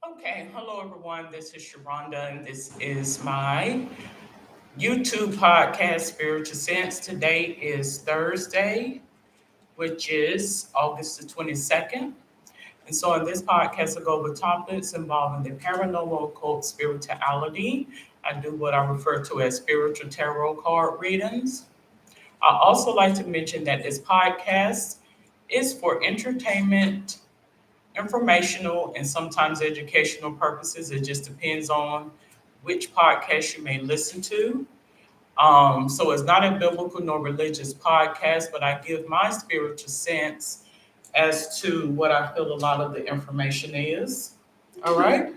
Okay, hello everyone. This is Sharonda, and this is my YouTube podcast, Spiritual Sense. Today is Thursday, which is August the 22nd. And so, in this podcast, I go over topics involving the paranormal, occult, spirituality. I do what I refer to as spiritual tarot card readings. I also like to mention that this podcast is for entertainment, informational, and sometimes educational purposes. It just depends on which podcast you may listen to. So it's not a biblical nor religious podcast, but I give my spiritual sense as to what I feel a lot of the information is. All right.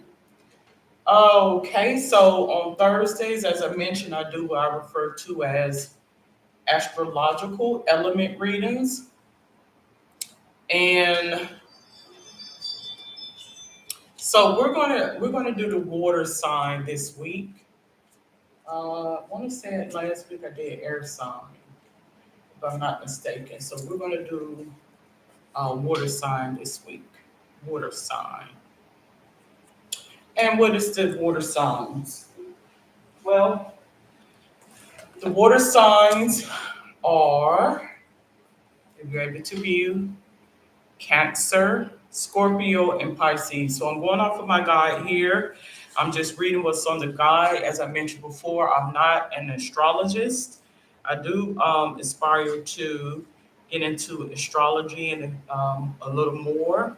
Okay, so on Thursdays, as I mentioned, I do what I refer to as astrological element readings. And so we're gonna do the water sign this week. I want to say it last week I did air sign, if I'm not mistaken. So we're gonna do water sign this week. Water sign. And what is the water signs? Well, the water signs are, if you're able to view, Cancer, Scorpio, and Pisces. So I'm going off of my guide here. I'm just reading what's on the guide. As I mentioned before, I'm not an astrologist. I do aspire to get into astrology and a little more.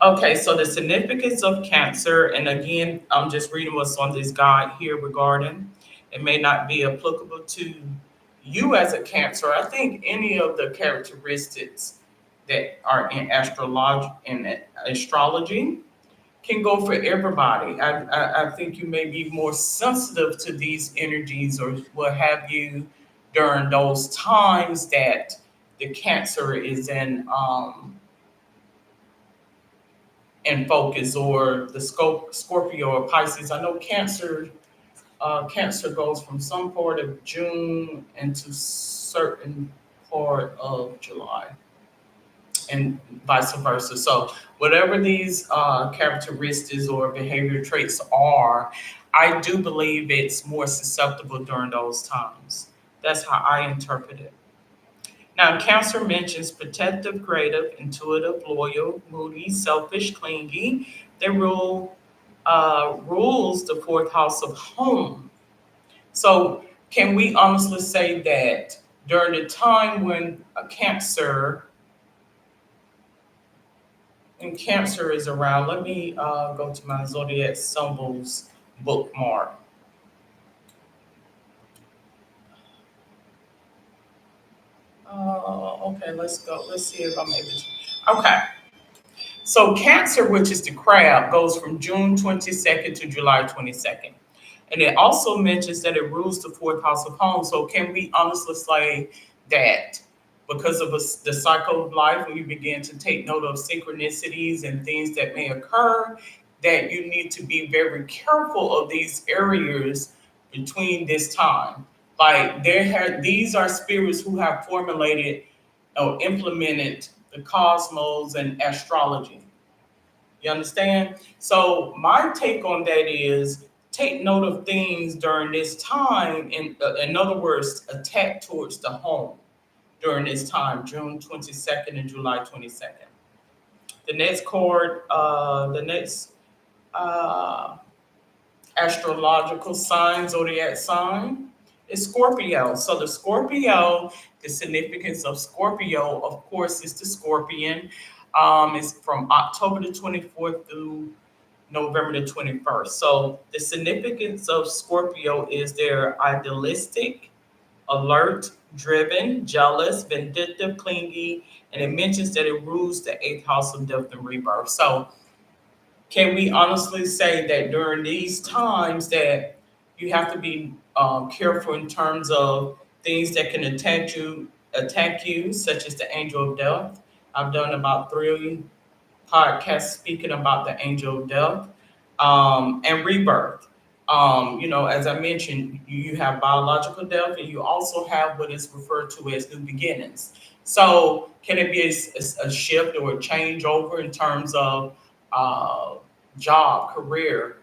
Okay, so the significance of Cancer, and again, I'm just reading what's on this guide here regarding. It may not be applicable to you as a Cancer. I think any of the characteristics that are in astrology can go for everybody. I think you may be more sensitive to these energies or what have you during those times that the Cancer is in focus, or the Scorpio or Pisces. I know Cancer goes from some part of June into certain part of July, and vice versa. So, whatever these characteristics or behavior traits are, I do believe it's more susceptible during those times. That's how I interpret it. Now, Cancer mentions protective, creative, intuitive, loyal, moody, selfish, clingy. They rules the fourth house of home. So, can we honestly say that during the time when a Cancer is around? Let me go to my zodiac symbols bookmark. Okay, let's go. Let's see if I'm able to. Okay, so Cancer, which is the crab, goes from June 22nd to July 22nd. And it also mentions that it rules the fourth house of home. So can we honestly say that because of the cycle of life, when you begin to take note of synchronicities and things that may occur, that you need to be very careful of these areas between this time? Like these are spirits who have formulated or implemented the cosmos and astrology. You understand? So my take on that is take note of things during this time. In other words, attack towards the home during this time, June 22nd and July 22nd. The next card, the next uh, astrological sign, zodiac sign, is Scorpio. So the significance of Scorpio, of course, is the scorpion. It's from October the 24th through November the 21st. So the significance of Scorpio is they're idealistic, alert, driven, jealous, vindictive, clingy, and it mentions that it rules the eighth house of death and rebirth. So can we honestly say that during these times that you have to be careful in terms of things that can attack you, such as the angel of death? I've done about 3 podcasts speaking about the angel of death, and rebirth. As I mentioned, you have biological death, and you also have what is referred to as new beginnings. So, can it be a shift or a changeover in terms of uh, job, career,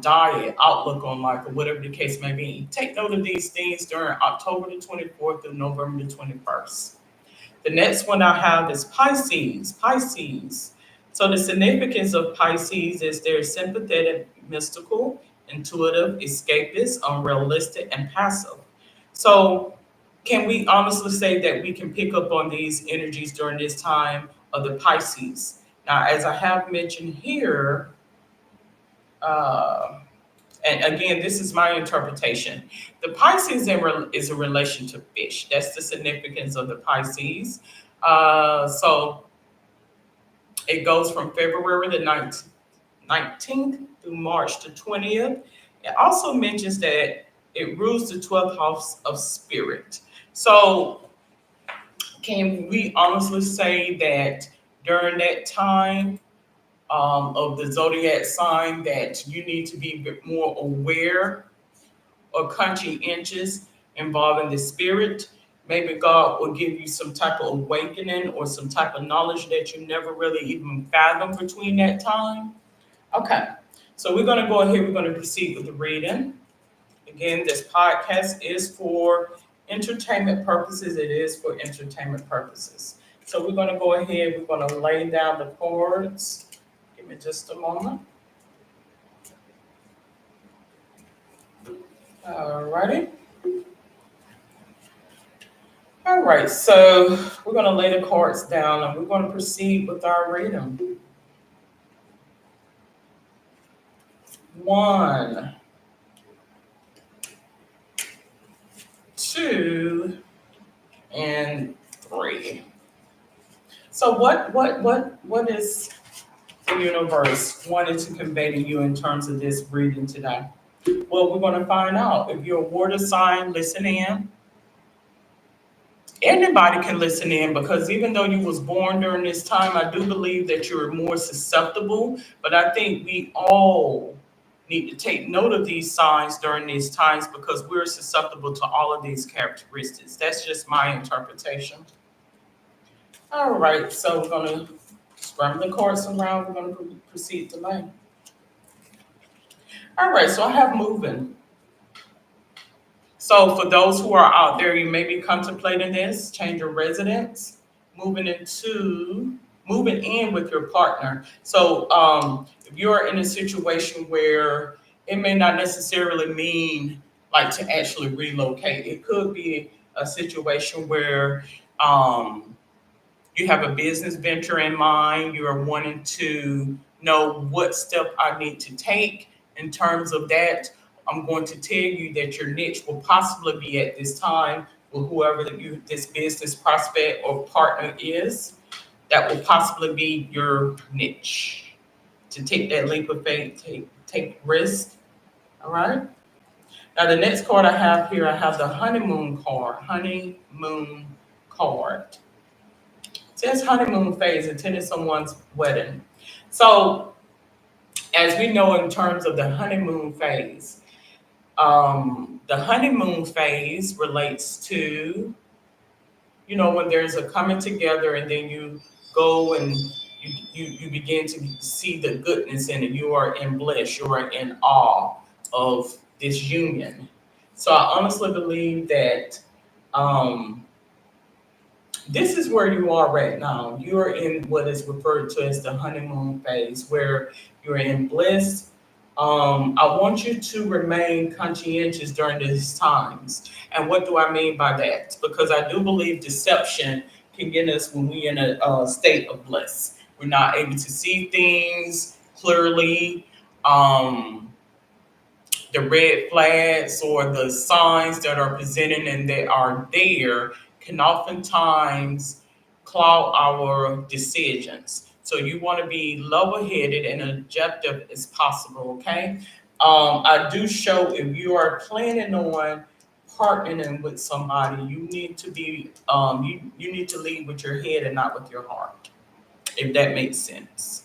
diet, outlook on life, or whatever the case may be. Take note of these things during October the 24th through November the 21st. The next one I have is Pisces. Pisces. So the significance of Pisces is they're sympathetic, mystical, intuitive, escapist, unrealistic, and passive. So can we honestly say that we can pick up on these energies during this time of the Pisces? Now, as I have mentioned here, uh, and again, this is my interpretation. The Pisces is a relation to fish. That's the significance of the Pisces. So it goes from February the 19th through March the 20th. It also mentions that it rules the 12th house of spirit. So can we honestly say that during that time of the zodiac sign that you need to be a bit more aware or conscientious involving the spirit? Maybe God will give you some type of awakening or some type of knowledge that you never really even fathomed between that time. Okay, so we're going to go ahead, we're going to proceed with the reading. Again, this podcast is for entertainment purposes. It is for entertainment purposes. So we're going to go ahead, we're going to lay down the cards. Give me just a moment. Alrighty. All right, so we're going to lay the cards down and we're going to proceed with our reading. 1, 2, and 3. So what is the universe wanting to convey to you in terms of this reading today? Well, we're going to find out. If you're a water sign, listen in. Anybody can listen in because even though you was born during this time, I do believe that you're more susceptible. But I think we all need to take note of these signs during these times because we're susceptible to all of these characteristics. That's just my interpretation. All right, so we're going to scramble the cards around. We're going to proceed to lay. All right, so I have moving. So for those who are out there, you may be contemplating this, change your residence, moving in with your partner. So if you're in a situation where it may not necessarily mean like to actually relocate, it could be a situation where you have a business venture in mind, you are wanting to know what step I need to take in terms of that. I'm going to tell you that your niche will possibly be at this time with whoever this business prospect or partner is. That will possibly be your niche. To take that leap of faith, take risk. All right. Now the next card I have here, I have the honeymoon card. Honeymoon card. It says honeymoon phase, attending someone's wedding. So as we know in terms of the honeymoon phase, the honeymoon phase relates to, when there's a coming together and then you go and you begin to see the goodness in it. You are in bliss, you are in awe of this union. So I honestly believe that um, this is where you are right now. You're in what is referred to as the honeymoon phase, where you're in bliss. I want you to remain conscientious during these times. And what do I mean by that? Because I do believe deception can get us when we're in a state of bliss. We're not able to see things clearly. The red flags or the signs that are presented and that are there can oftentimes cloud our decisions. So you want to be level-headed and objective as possible, okay? I do show if you are planning on partnering with somebody, you need to be you need to lead with your head and not with your heart, if that makes sense.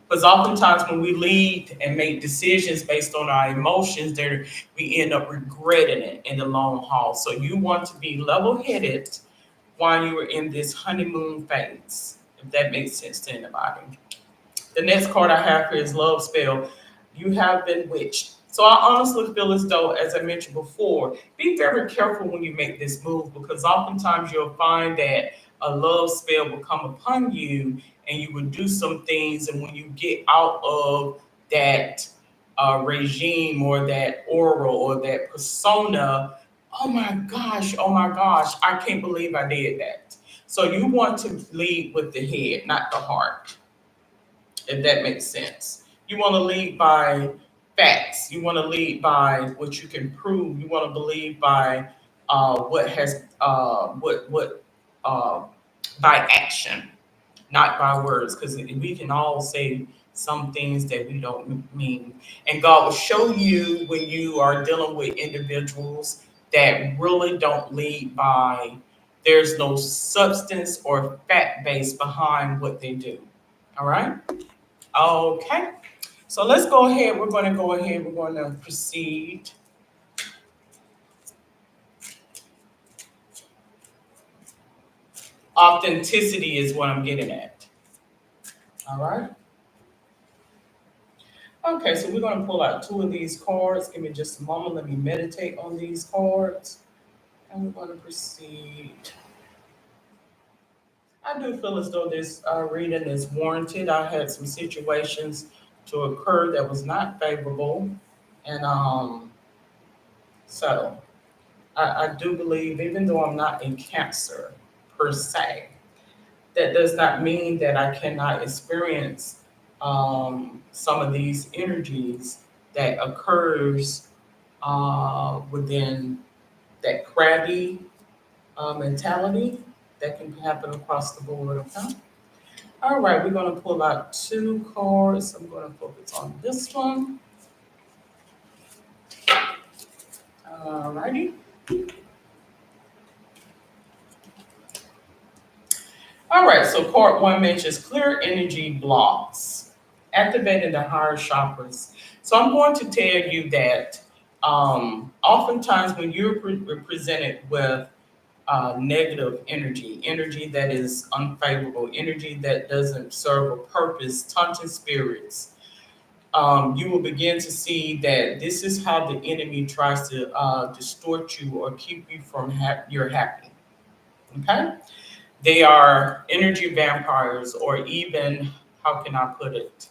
Because oftentimes when we lead and make decisions based on our emotions, there we end up regretting it in the long haul. So you want to be level-headed while you are in this honeymoon phase, if that makes sense to anybody. The next card I have here is Love Spell. You have been witched. So I honestly feel as though, as I mentioned before, be very careful when you make this move because oftentimes you'll find that a love spell will come upon you and you will do some things. And when you get out of that regime or that aura or that persona, oh my gosh, I can't believe I did that. So you want to lead with the head, not the heart, if that makes sense. You want to lead by facts. You want to lead by what you can prove. You want to believe by what has what uh, by action, not by words, because we can all say some things that we don't mean. And God will show you when you are dealing with individuals that really don't lead by. There's no substance or fact base behind what they do. All right. Okay, so let's go ahead. We're going to go ahead. We're going to proceed. Authenticity is what I'm getting at. All right. Okay, so we're going to pull out two of these cards. Give me just a moment. Let me meditate on these cards. And we're going to proceed. I do feel as though this reading is warranted. I had some situations to occur that was not favorable. And so I do believe, even though I'm not in Cancer per se, that does not mean that I cannot experience some of these energies that occurs within that crabby mentality that can happen across the board. Okay. All right, we're going to pull out two cards. I'm going to focus on this one. All righty. All right, so part one mentions clear energy blocks, activating the higher chakras. So I'm going to tell you that oftentimes when you're presented with negative energy, energy that is unfavorable, energy that doesn't serve a purpose, taunting spirits, you will begin to see that this is how the enemy tries to distort you or keep you from your happy. Okay? They are energy vampires, or even, how can I put it,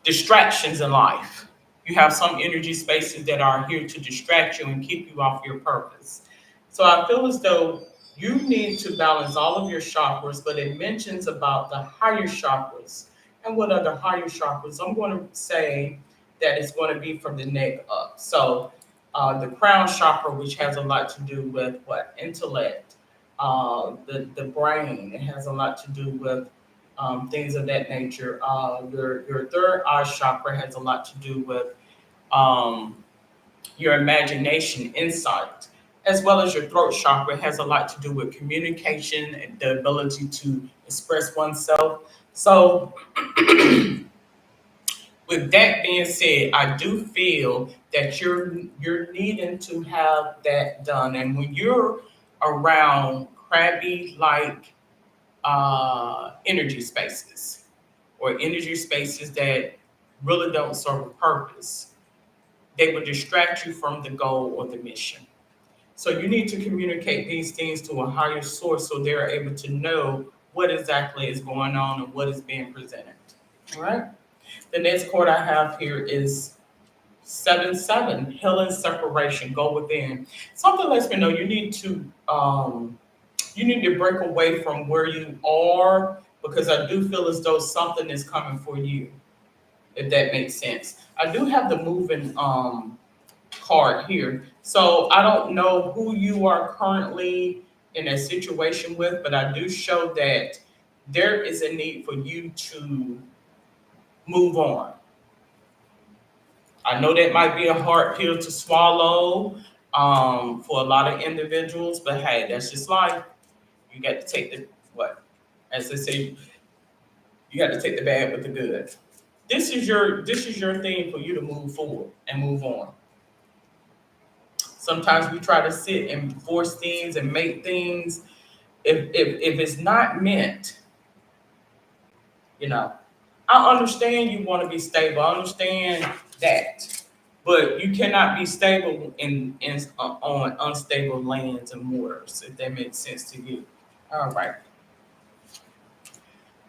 distractions in life. You have some energy spaces that are here to distract you and keep you off your purpose. So I feel as though you need to balance all of your chakras, but it mentions about the higher chakras. And what are the higher chakras? I'm going to say that it's going to be from the neck up. So the crown chakra, which has a lot to do with what? Intellect, the brain. It has a lot to do with things of that nature. Your third eye chakra has a lot to do with um, your imagination, insight, as well as your throat chakra has a lot to do with communication and the ability to express oneself. So, with that being said, I do feel that you're needing to have that done, and when you're around crabby like energy spaces or energy spaces that really don't serve a purpose, they will distract you from the goal or the mission. So you need to communicate these things to a higher source so they're able to know what exactly is going on and what is being presented. All right. The next card I have here is 7-7, healing separation, go within. Something lets me know you need to break away from where you are because I do feel as though something is coming for you, if that makes sense. I do have the moving card here. So I don't know who you are currently in a situation with, but I do show that there is a need for you to move on. I know that might be a hard pill to swallow for a lot of individuals, but hey, that's just life. You got to take the what? As they say, you got to take the bad with the good. This is your thing for you to move forward and move on. Sometimes we try to sit and force things and make things. If it's not meant, You know, I understand you want to be stable. I understand that, but you cannot be stable in on unstable lands and waters. If that makes sense to you. All right.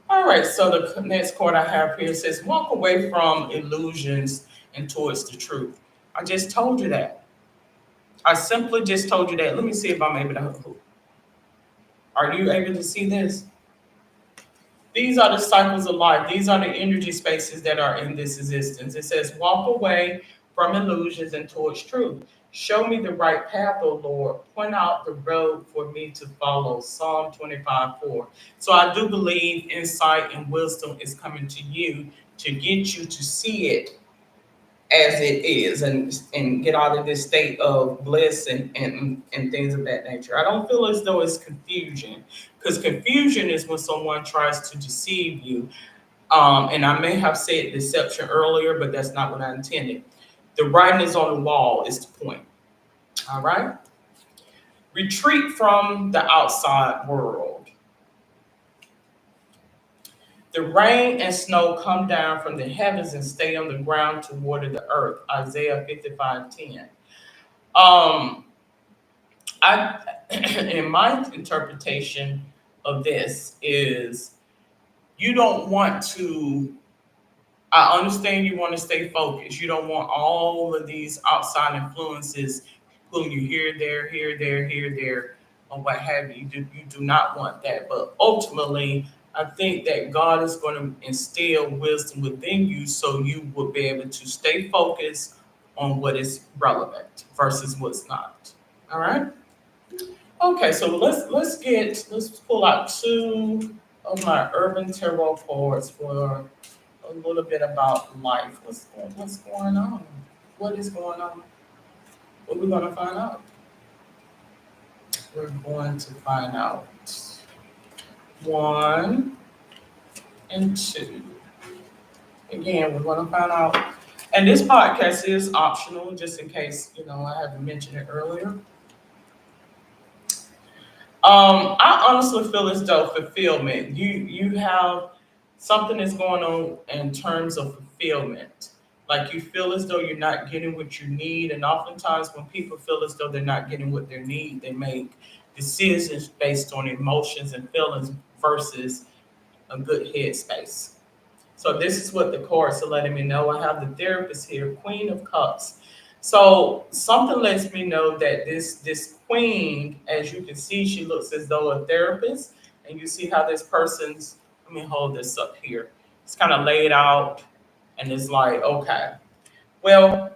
All right. So the next card I have here says, "Walk away from illusions and towards the truth." I just told you that. I simply just told you that. Let me see if I'm able to. Are you able to see this? These are the cycles of life. These are the energy spaces that are in this existence. It says, walk away from illusions and towards truth. Show me the right path, O Lord. Point out the road for me to follow. Psalm 25:4. So I do believe insight and wisdom is coming to you to get you to see it as it is and get out of this state of bliss and things of that nature. I don't feel as though it's confusion because confusion is when someone tries to deceive you. And I may have said deception earlier, but that's not what I intended. The writing is on the wall is the point. All right. Retreat from the outside world. The rain and snow come down from the heavens and stay on the ground to water the earth. Isaiah 55:10. Um, I, in my interpretation of this is you don't want to. I understand you want to stay focused. You don't want all of these outside influences pulling you here, there, or what have you. You do not want that. But ultimately, I think that God is going to instill wisdom within you so you will be able to stay focused on what is relevant versus what's not. All right. Okay, so let's pull out two of my urban tarot cards for a little bit about life. What's going on? What is going on? What we're gonna find out? We're going to find out one and two. Again, we're gonna find out. And this podcast is optional, just in case I haven't mentioned it earlier. I honestly feel as though fulfillment. You have something that's going on in terms of fulfillment. Like you feel as though you're not getting what you need, and oftentimes when people feel as though they're not getting what they need, they make decisions based on emotions and feelings versus a good headspace. So this is what the cards are letting me know. I have the therapist here, Queen of Cups. So something lets me know that this queen, as you can see, she looks as though a therapist. And you see how this person's, let me hold this up here. It's kind of laid out and it's like, okay. Well,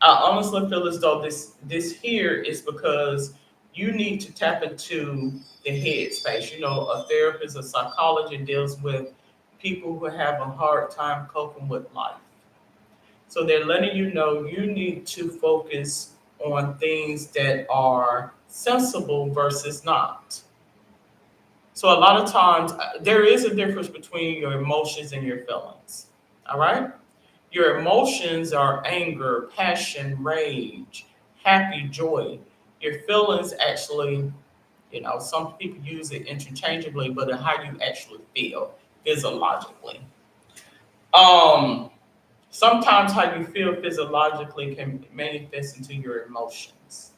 I honestly feel as though this here is because you need to tap into the head space. A therapist, a psychologist deals with people who have a hard time coping with life. So they're letting you know you need to focus on things that are sensible versus not. So a lot of times there is a difference between your emotions and your feelings. All right? Your emotions are anger, passion, rage, happy, joy. Your feelings actually, some people use it interchangeably, but how you actually feel physiologically. Um, Sometimes how you feel physiologically can manifest into your emotions.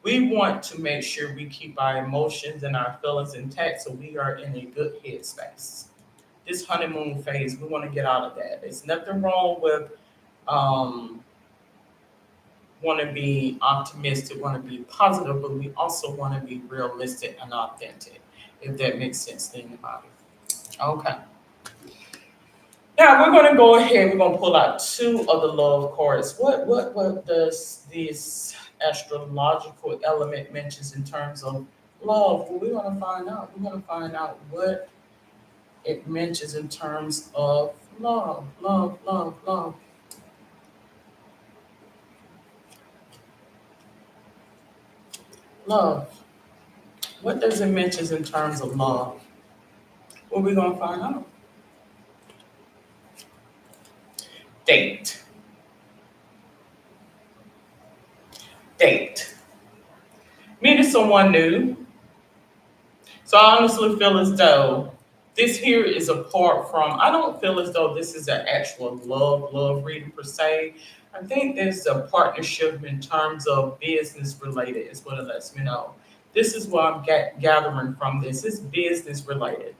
We want to make sure we keep our emotions and our feelings intact so we are in a good headspace. This honeymoon phase, we want to get out of that. There's nothing wrong with um, want to be optimistic, want to be positive, but we also want to be realistic and authentic, if that makes sense to anybody. Okay. Now we're going to go ahead. We're going to pull out two of the love cards. What does this astrological element mentions in terms of love? Well, we're going to find out. We're going to find out what it mentions in terms of love, love, love, love, love. What does it mention in terms of love? Well, we're going to find out. Date, date. Meeting someone new. So I honestly feel as though This here is apart from, I don't feel as though this is an actual love reading per se. I think there's a partnership in terms of business related, is what it lets me know. This is what I'm gathering from this. It's business related.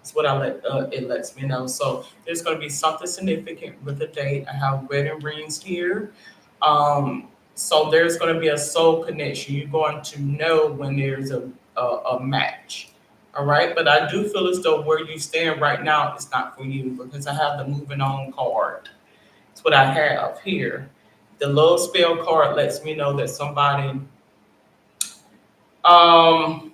It's what it lets me know. So there's going to be something significant with the date. I have wedding rings here. So there's going to be a soul connection. You're going to know when there's a match. All right, but I do feel as though where you stand right now is not for you because I have the moving on card. It's what I have here. The love spell card lets me know that somebody, um,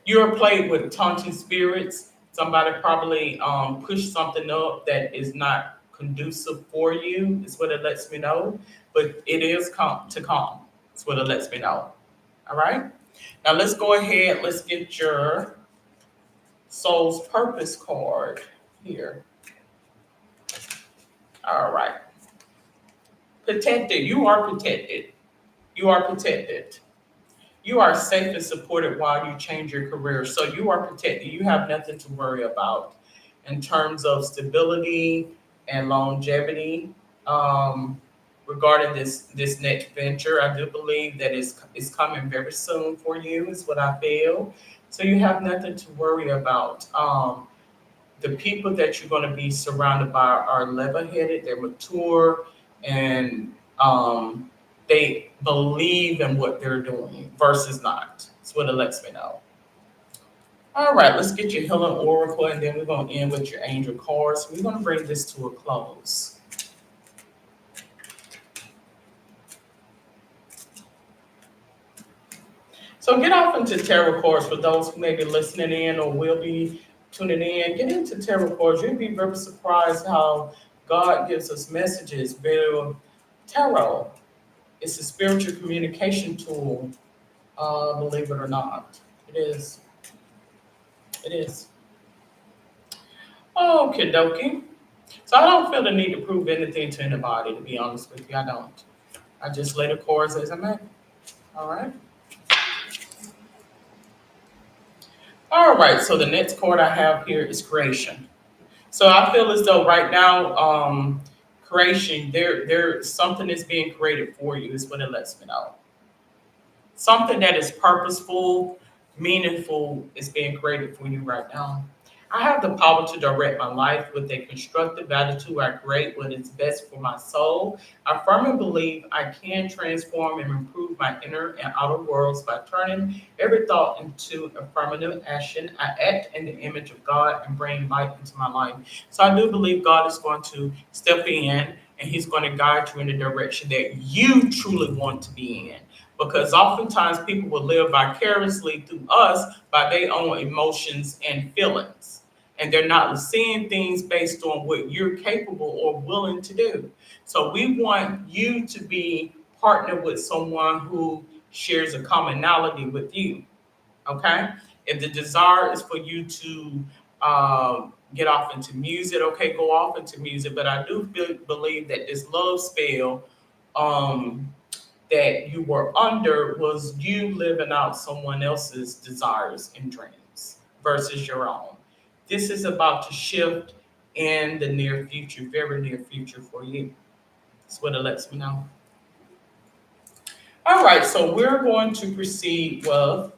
you're played with taunting spirits. Somebody probably pushed something up that is not conducive for you. Is what it lets me know, but it is to come. That's what it lets me know. All right. Now let's go ahead. Let's get your soul's purpose card here. All right. Protected. You are protected. You are protected. You are safe and supported while you change your career. So you are protected. You have nothing to worry about in terms of stability and longevity. Um, Regarding this next venture, I do believe that it's coming very soon for you. Is what I feel. So you have nothing to worry about. The people that you're going to be surrounded by are level-headed, they're mature, and they believe in what they're doing versus not. That's what it lets me know. All right, let's get your healing oracle, and then we're going to end with your angel cards. We're going to bring this to a close. So get off into tarot cards for those who may be listening in or will be tuning in. Get into tarot cards. You'll be very surprised how God gives us messages via tarot. It's a spiritual communication tool, believe it or not. It is. It is. Okay, dokie. So I don't feel the need to prove anything to anybody, to be honest with you. I don't. I just lay the cards as I'm at. All right. All right. So the next card I have here is creation. So I feel as though right now, creation, there something is being created for you, is what it lets me know. Something that is purposeful, meaningful is being created for you right now. I have the power to direct my life with a constructive attitude. I create what is best for my soul. I firmly believe I can transform and improve my inner and outer worlds by turning every thought into affirmative action. I act in the image of God and bring light into my life. So I do believe God is going to step in and He's going to guide you in the direction that you truly want to be in, because oftentimes people will live vicariously through us by their own emotions and feelings. And they're not seeing things based on what you're capable or willing to do. So we want you to be partnered with someone who shares a commonality with you. Okay? If the desire is for you to get off into music, okay, go off into music. But I do believe that this love spell, um, that you were under was you living out someone else's desires and dreams versus your own. This is about to shift in the near future, very near future for you. That's what it lets me know. All right, so we're going to proceed with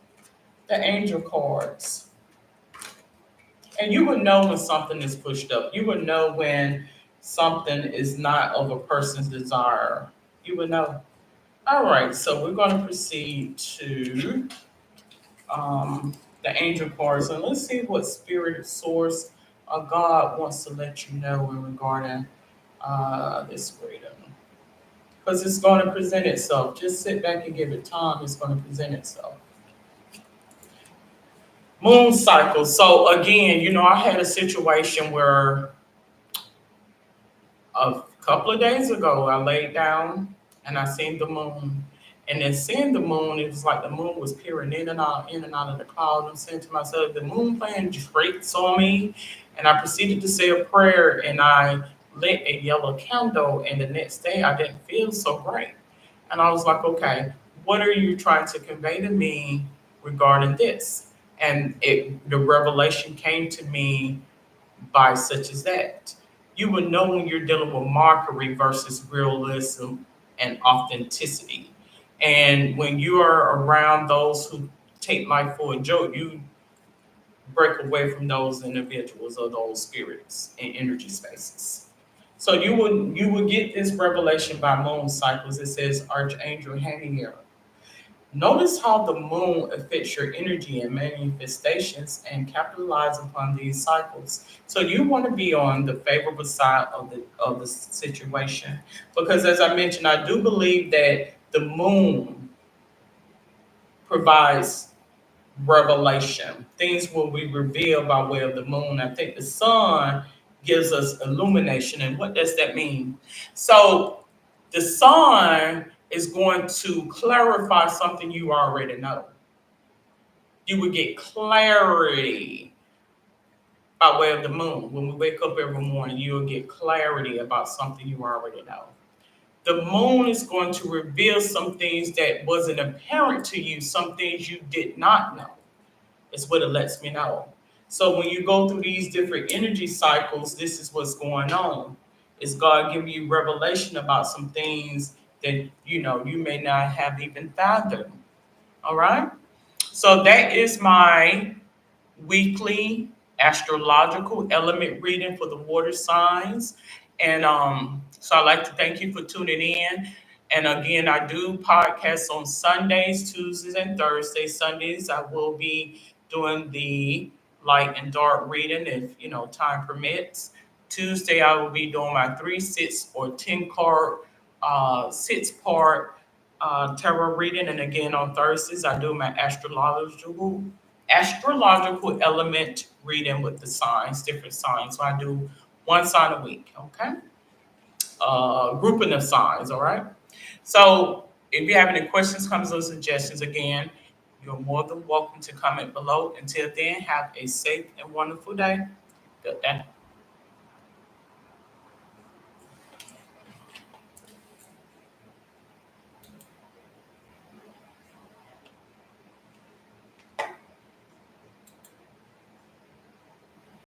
the angel cards. And you would know when something is pushed up. You would know when something is not of a person's desire. You would know. All right, so we're going to proceed to the angel cards, and let's see what spirit source God wants to let you know in regarding this freedom. Because it's going to present itself. Just sit back and give it time. It's going to present itself. Moon cycle. So again, I had a situation where a couple of days ago, I laid down and I seen the moon. And then seeing the moon, it was like the moon was peering in and out of the cloud. I'm saying to myself, the moon playing tricks on me. And I proceeded to say a prayer and I lit a yellow candle. And the next day, I didn't feel so great. And I was like, okay, what are you trying to convey to me regarding this? And the revelation came to me by such as that. You will know when you're dealing with mockery versus realism and authenticity. And when you are around those who take life for a joke, you break away from those individuals or those spirits and energy spaces. So you would get this revelation by moon cycles. It says Archangel Haniel. Notice how the moon affects your energy and manifestations and capitalize upon these cycles. So you want to be on the favorable side of the situation. Because as I mentioned, I do believe that the moon provides revelation. Things will be revealed by way of the moon. I think the sun gives us illumination. And what does that mean? So the sun is going to clarify something you already know. You would get clarity by way of the moon. When we wake up every morning, you'll get clarity about something you already know. The moon is going to reveal some things that wasn't apparent to you, some things you did not know. It's what it lets me know. So when you go through these different energy cycles, this is what's going on. Is God giving you revelation about some things that you may not have even fathomed. All right. So that is my weekly astrological element reading for the water signs. And so I'd like to thank you for tuning in. And again, I do podcasts on Sundays, Tuesdays, and Thursdays. Sundays, I will be doing the light and dark reading if time permits. Tuesday, I will be doing my 3, 6, or 10 card, 6-part tarot reading. And again, on Thursdays, I do my astrological element reading with the signs, different signs. So I do one sign a week, okay? Grouping of signs, all right? So if you have any questions, comments, or suggestions, again, you're more than welcome to comment below. Until then, have a safe and wonderful day. Good day.